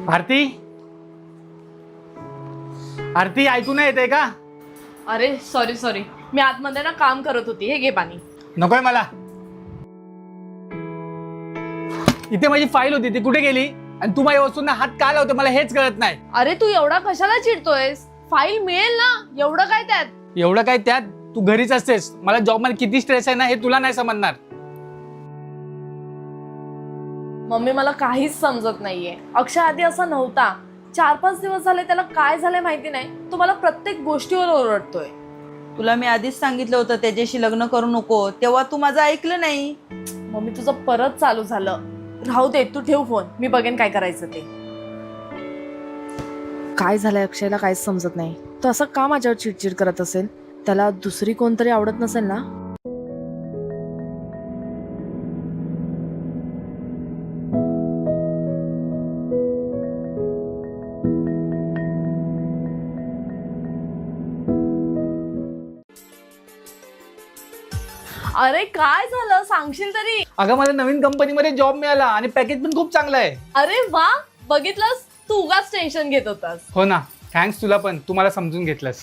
आरती आरती ऐकू नाही येते का? अरे सॉरी मी आतमध्ये ना काम करत होती. हे घे पाणी. नकोय मला. इथे माझी फाईल होती ती कुठे गेली? आणि तू माझ्या वस्तूंना हात का लावते मला हेच कळत नाही. अरे तू एवढा कशाला चिडतोयस? फाईल मिळेल ना, एवढं काय त्यात? एवढं काय त्यात? तू घरीच असतेस. मला जॉब मध्ये किती स्ट्रेस आहे ना हे तुला नाही समजणार. मम्मी मला काहीच समजत नाहीये. अक्षय आधी असा नव्हता. 4-5 दिवस झाले त्याला काय झालंय माहिती नाही. तो मला प्रत्येक गोष्टीवर ओरडतोय. तुला मी आधीच सांगितलं होतं त्याच्याशी लग्न करू नको, तेव्हा तू माझं ऐकलं नाही. मम्मी तुझं परत चालू झालं. राहू दे, तू ठेव फोन. मी बघेन काय करायचं ते. काय झालंय अक्षयला काहीच समजत नाही. तो असं का माझ्यावर चिडचिड करत असेल? त्याला दुसरी कोणतरी आवडत नसेल ना? अरे काय झालं सांगशील तरी. अगं मला नवीन कंपनीमध्ये जॉब मिळाला आणि पॅकेज पण खूप चांगलं आहे. अरे वा, बघितलंस, तू उगाच टेन्शन घेत होतास. हो ना, थँक्स तुला पण, तू मला समजून घेतलंस.